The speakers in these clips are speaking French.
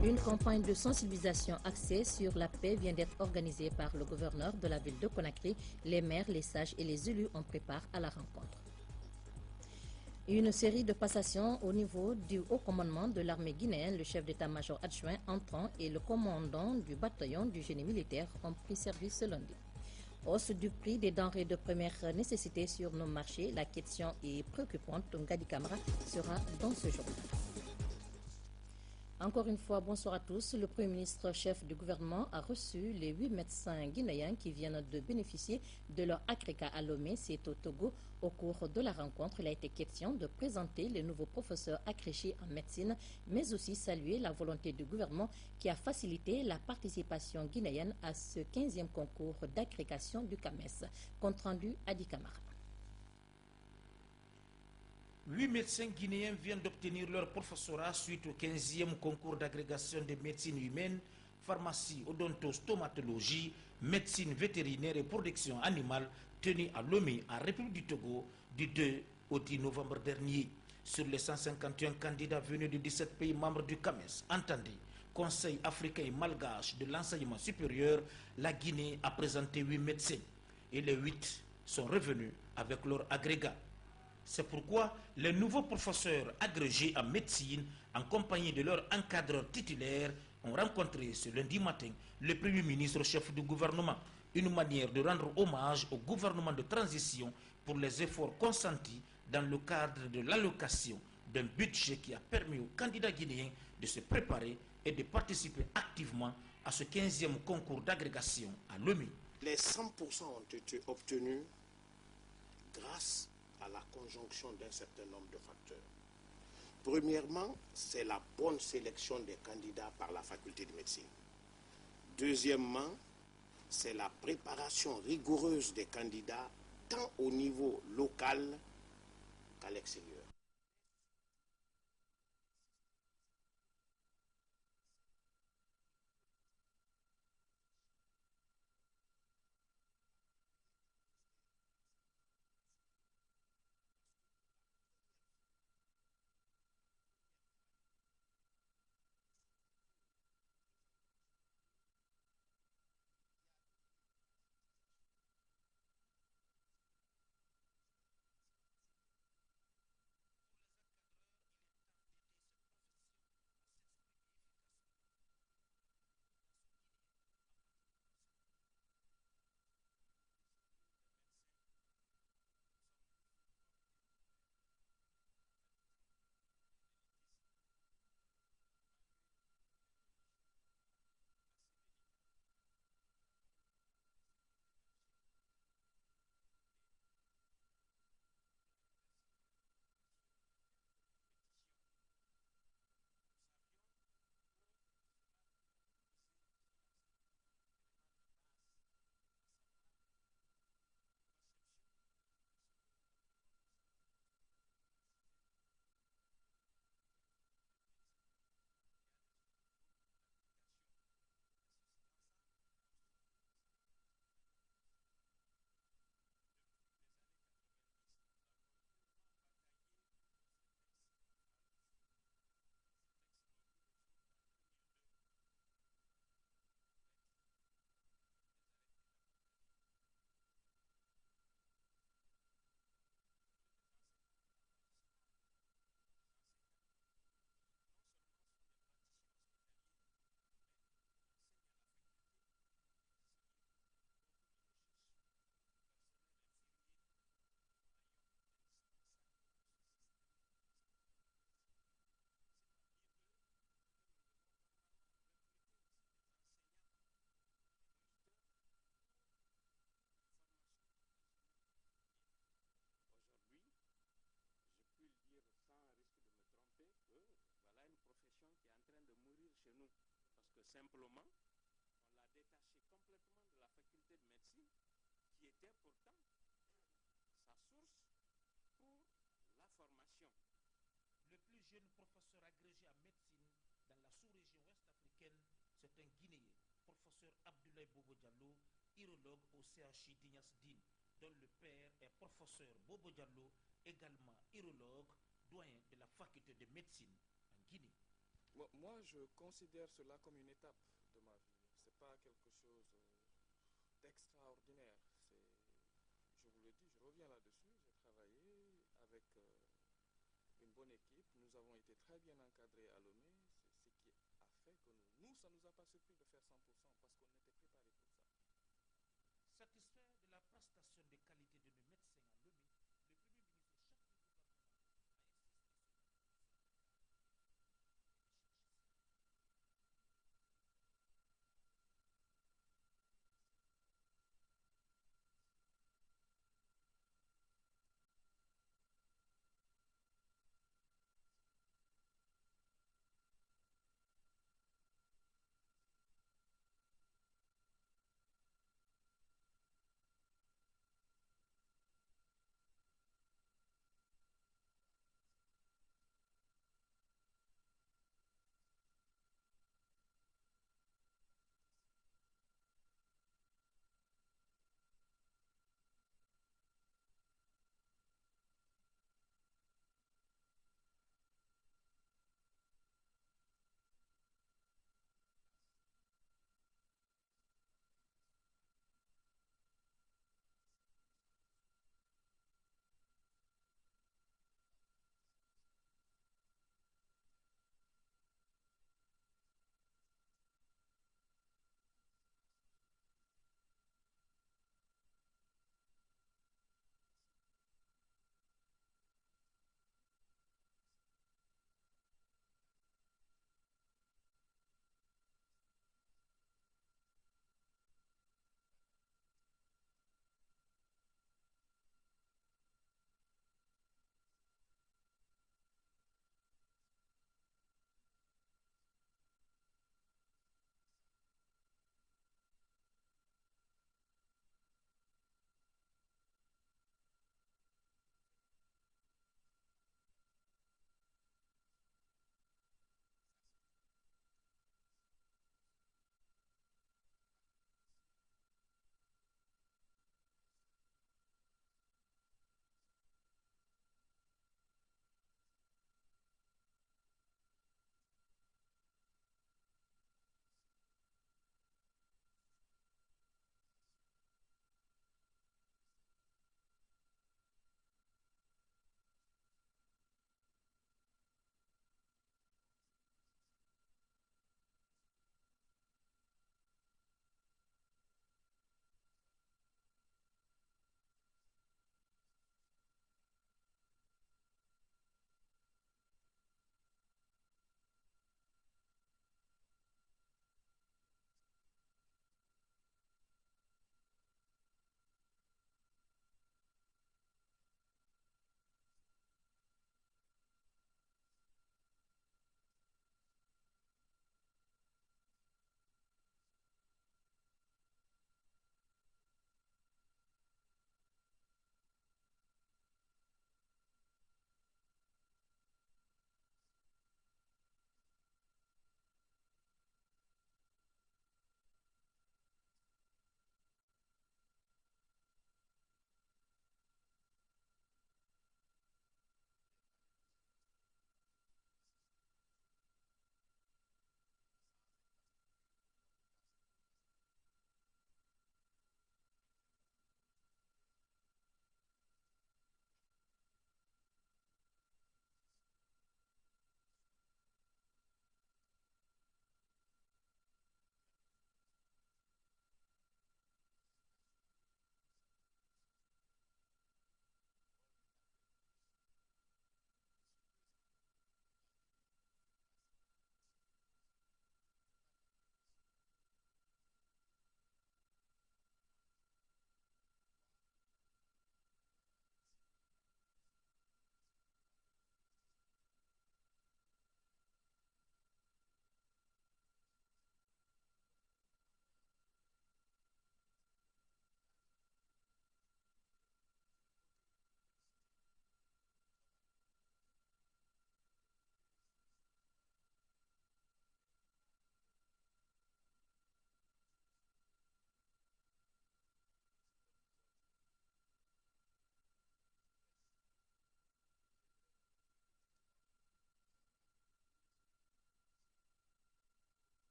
Une campagne de sensibilisation axée sur la paix vient d'être organisée par le gouverneur de la ville de Conakry. Les maires, les sages et les élus en préparent à la rencontre. Une série de passations au niveau du haut commandement de l'armée guinéenne, le chef d'état-major adjoint entrant et le commandant du bataillon du génie militaire ont pris service ce lundi. Hausse du prix des denrées de première nécessité sur nos marchés, la question est préoccupante. Ngadi Kamara sera dans ce journal. Encore une fois, bonsoir à tous. Le Premier ministre chef du gouvernement a reçu les 8 médecins guinéens qui viennent de bénéficier de leur agrégat à Lomé, c'est au Togo. Au cours de la rencontre, il a été question de présenter les nouveaux professeurs agrégés en médecine, mais aussi saluer la volonté du gouvernement qui a facilité la participation guinéenne à ce 15e concours d'agrégation du CAMES. Compte rendu Adi Kamara. 8 médecins guinéens viennent d'obtenir leur professorat suite au 15e concours d'agrégation de médecine humaine, pharmacie, odontostomatologie, médecine vétérinaire et production animale tenu à Lomé, en République du Togo, du 2 au 10 novembre dernier. Sur les 151 candidats venus de 17 pays membres du CAMES, entendez, Conseil africain et malgache de l'enseignement supérieur, la Guinée a présenté 8 médecins et les 8 sont revenus avec leur agrégat. C'est pourquoi les nouveaux professeurs agrégés en médecine, en compagnie de leurs encadreurs titulaires, ont rencontré ce lundi matin le Premier ministre chef du gouvernement. Une manière de rendre hommage au gouvernement de transition pour les efforts consentis dans le cadre de l'allocation d'un budget qui a permis aux candidats guinéens de se préparer et de participer activement à ce 15e concours d'agrégation à Lomé. Les 100% ont été obtenus grâce à la conjonction d'un certain nombre de facteurs. Premièrement, c'est la bonne sélection des candidats par la faculté de médecine. Deuxièmement, c'est la préparation rigoureuse des candidats tant au niveau local qu'à l'extérieur. Simplement, on l'a détaché complètement de la faculté de médecine, qui était pourtant sa source pour la formation. Le plus jeune professeur agrégé en médecine dans la sous-région ouest-africaine, c'est un Guinéen, professeur Abdoulaye Bobo Diallo, urologue au CHI d'Ignace Dine, dont le père est professeur Bobo Diallo, également urologue, doyen de la faculté de médecine en Guinée. moi, je considère cela comme une étape de ma vie. Ce n'est pas quelque chose d'extraordinaire. Je vous le dis, je reviens là-dessus. J'ai travaillé avec une bonne équipe. Nous avons été très bien encadrés à Lomé. C'est ce qui a fait que nous, ça ne nous a pas surpris de faire 100% parce qu'on était préparé pour ça. Satisfait de la prestation de qualité de nos médecins à Lomé, le Premier ministre chef du gouvernement a insisté sur la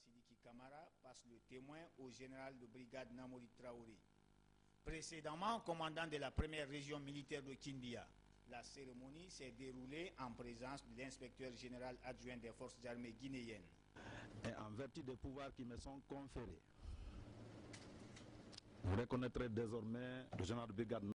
Sidiki Kamara passe le témoin au général de brigade Namori Traoré. Précédemment commandant de la première région militaire de Kindia, la cérémonie s'est déroulée en présence de l'inspecteur général adjoint des forces armées guinéennes. Et en vertu des pouvoirs qui me sont conférés, vous reconnaîtrez désormais le général de brigade